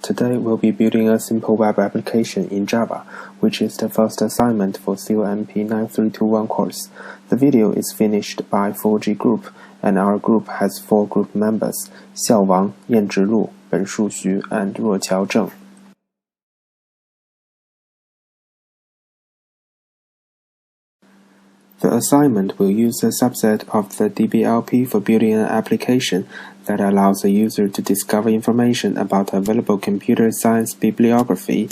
Today we'll be building a simple web application in Java, which is the first assignment for COMP9321 course. The video is finished by 4G Group, and our group has 4 group members: Xiao Wang, Yan Zhilu, Ben Shuxu, and Ruoqiao Zheng. The assignment will use a subset of the dblp for building an application that allows the user to discover information about available computer science bibliography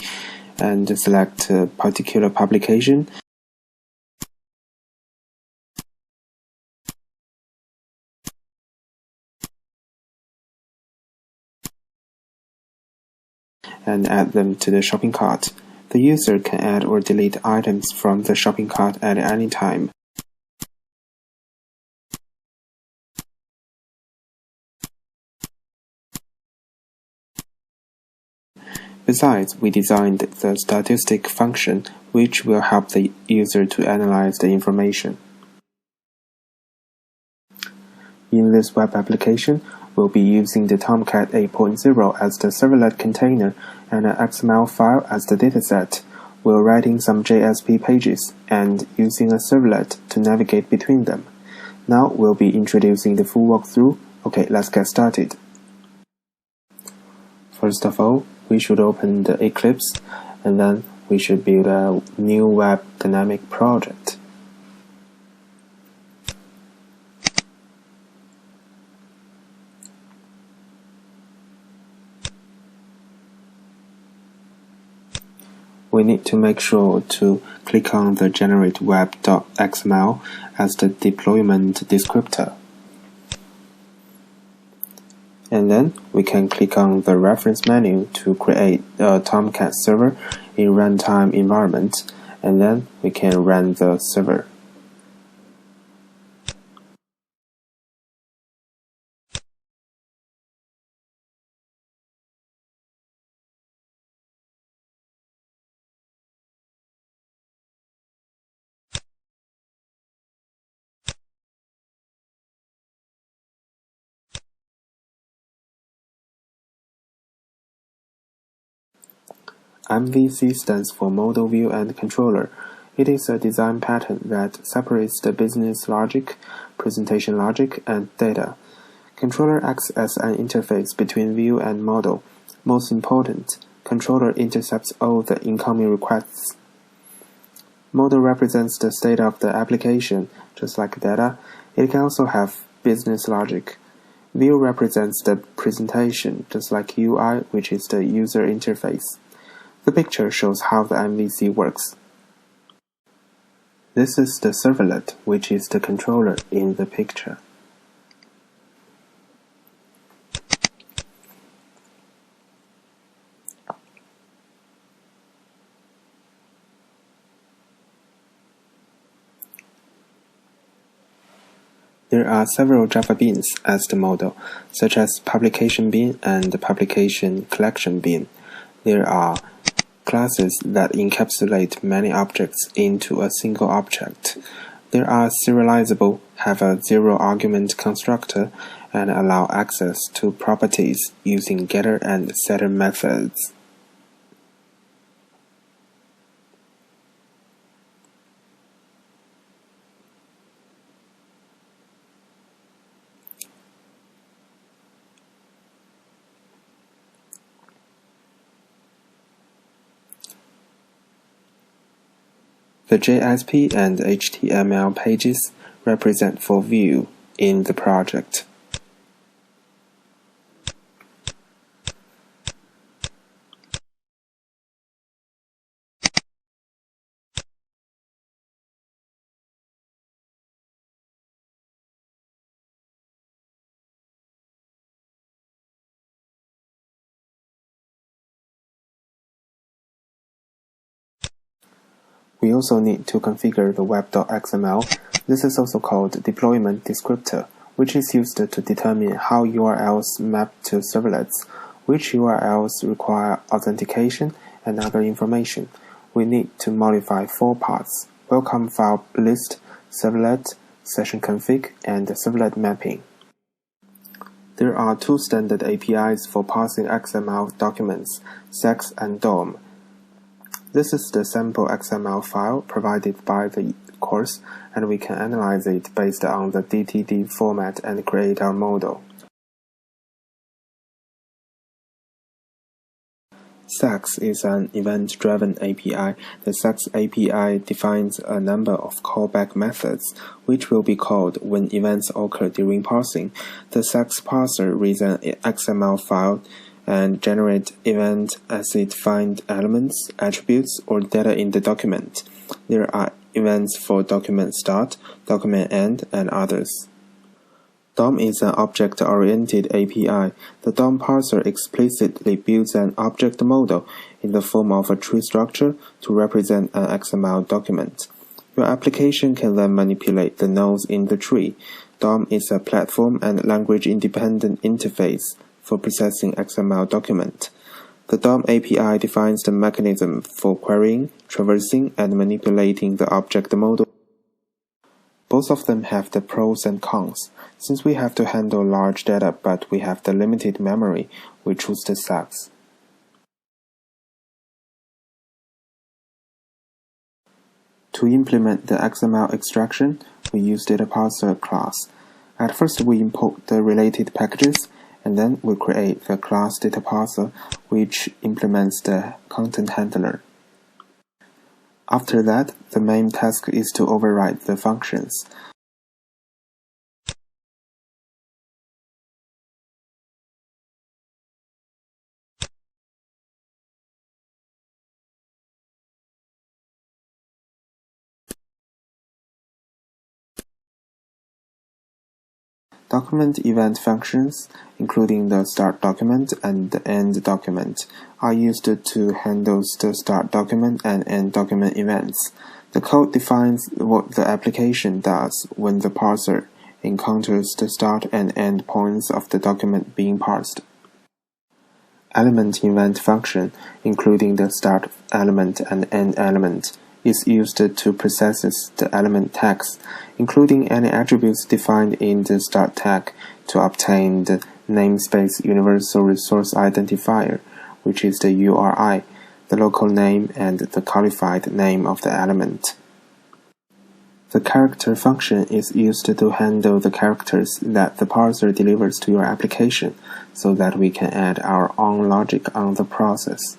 and select a particular publication, and add them to the shopping cart. The user can add or delete items from the shopping cart at any time. Besides, we designed the statistic function, which will help the user to analyze the information. In this web application, we'll be using the Tomcat 8.0 as the servlet container and an XML file as the dataset. We're writing some JSP pages and using a servlet to navigate between them. Now we'll be introducing the full walkthrough. Okay, let's get started. First of all, we should open the Eclipse, and then we should build a new web dynamic project. We need to make sure to click on the generate web.xml as the deployment descriptor. And then we can click on the reference menu to create a Tomcat server in runtime environment, and then we can run the server. MVC stands for Model View and Controller. It is a design pattern that separates the business logic, presentation logic, and data. Controller acts as an interface between view and model. Most important, controller intercepts all the incoming requests. Model represents the state of the application, just like data. It can also have business logic. View represents the presentation, just like UI, which is the user interface. The picture shows how the MVC works. This is the servlet, which is the controller in the picture. There are several Java beans as the model, such as publication bean and publication collection bean. There are classes that encapsulate many objects into a single object. There are serializable, have a zero-argument constructor, and allow access to properties using getter and setter methods. The JSP and HTML pages represent for view in the project. We also need to configure the web.xml. This is also called deployment descriptor, which is used to determine how URLs map to servlets, which URLs require authentication, and other information. We need to modify 4 parts: welcome file list, servlet, session config, and servlet mapping. There are two standard APIs for parsing XML documents, sex and DOM. This is the sample XML file provided by the course, and we can analyze it based on the DTD format and create our model. Sex is an event-driven API. The Sex API defines a number of callback methods, which will be called when events occur during parsing. The Sex parser reads an XML file and generates event as it finds elements, attributes, or data in the document. There are events for document start, document end, and others. DOM is an object-oriented API. The DOM parser explicitly builds an object model in the form of a tree structure to represent an XML document. Your application can then manipulate the nodes in the tree. DOM is a platform and language-independent interface for processing XML document. The DOM API defines the mechanism for querying, traversing, and manipulating the object model. Both of them have the pros and cons. Since we have to handle large data but we have the limited memory, we choose the Sex. To implement the XML extraction, we use dataParser class. At first we import the related packages, and then we create the class dataParser, which implements the content handler. After that, the main task is to override the functions. Document event functions, including the start document and the end document, are used to handle the start document and end document events. The code defines what the application does when the parser encounters the start and end points of the document being parsed. Element event function, including the start element and end element, is used to process the element tags, including any attributes defined in the start tag, to obtain the namespace universal resource identifier, which is the URI, the local name and the qualified name of the element. The character function is used to handle the characters that the parser delivers to your application, so that we can add our own logic on the process.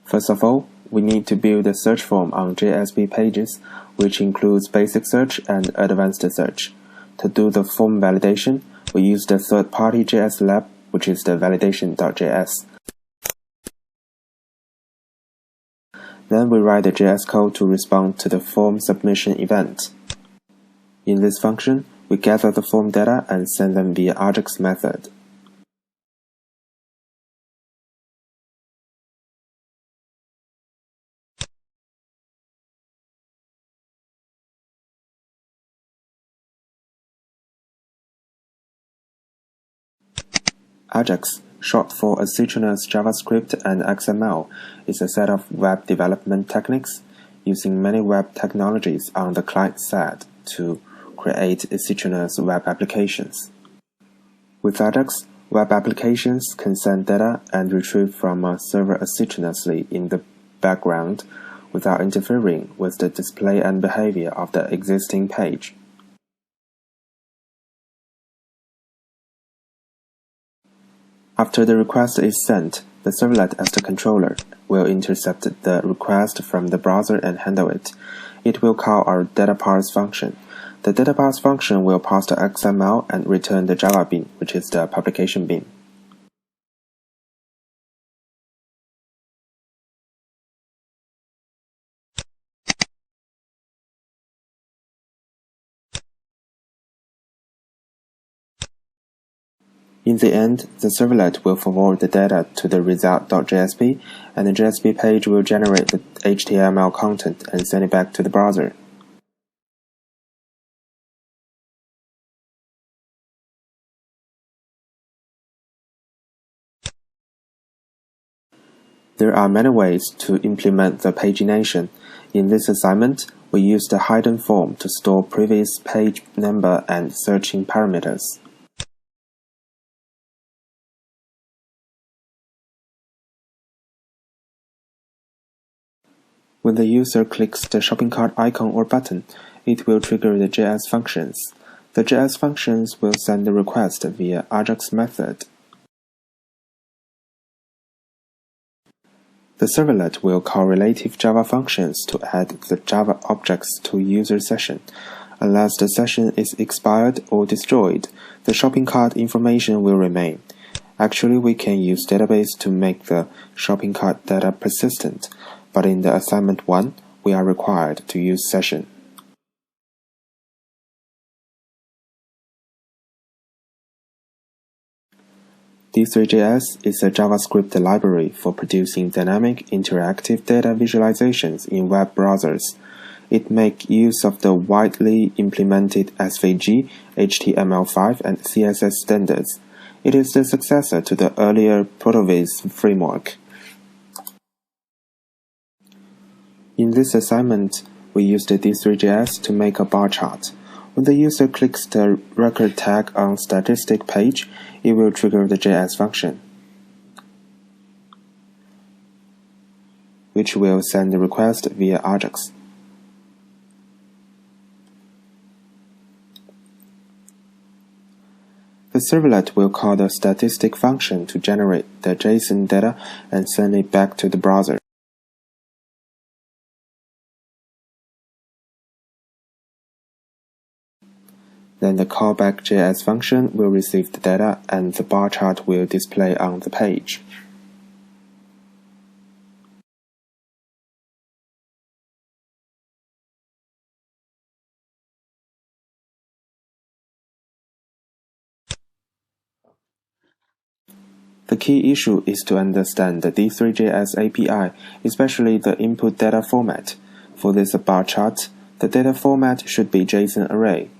First of all, we need to build a search form on JSP pages, which includes basic search and advanced search. To do the form validation, we use the third-party JS lab, which is the validation.js. Then we write the JS code to respond to the form submission event. In this function, we gather the form data and send them via Ajax method. Ajax, short for asynchronous JavaScript and XML, is a set of web development techniques using many web technologies on the client side to create asynchronous web applications. With Ajax, web applications can send data and retrieve from a server asynchronously in the background without interfering with the display and behavior of the existing page. After the request is sent, the servlet as the controller will intercept the request from the browser and handle it. It will call our dataParse function. The dataParse function will parse the XML and return the Java bin, which is the publication bin. In the end, the servlet will forward the data to the result.jsp, and the JSP page will generate the HTML content and send it back to the browser. There are many ways to implement the pagination. In this assignment, we used a hidden form to store previous page number and searching parameters. When the user clicks the shopping cart icon or button, it will trigger the JS functions. The JS functions will send the request via Ajax method. The servlet will call relative Java functions to add the Java objects to user session. Unless the session is expired or destroyed, the shopping cart information will remain. Actually, we can use database to make the shopping cart data persistent, but in the Assignment 1, we are required to use session. D3JS is a JavaScript library for producing dynamic interactive data visualizations in web browsers. It makes use of the widely implemented SVG, HTML5, and CSS standards. It is the successor to the earlier Protoviz framework. In this assignment, we used D3JS to make a bar chart. When the user clicks the record tag on statistic page, it will trigger the JS function, which will send the request via Ajax. The servlet will call the statistic function to generate the JSON data and send it back to the browser. Then the callback.js function will receive the data and the bar chart will display on the page. The key issue is to understand the D3JS API, especially the input data format. For this bar chart, the data format should be JSON array.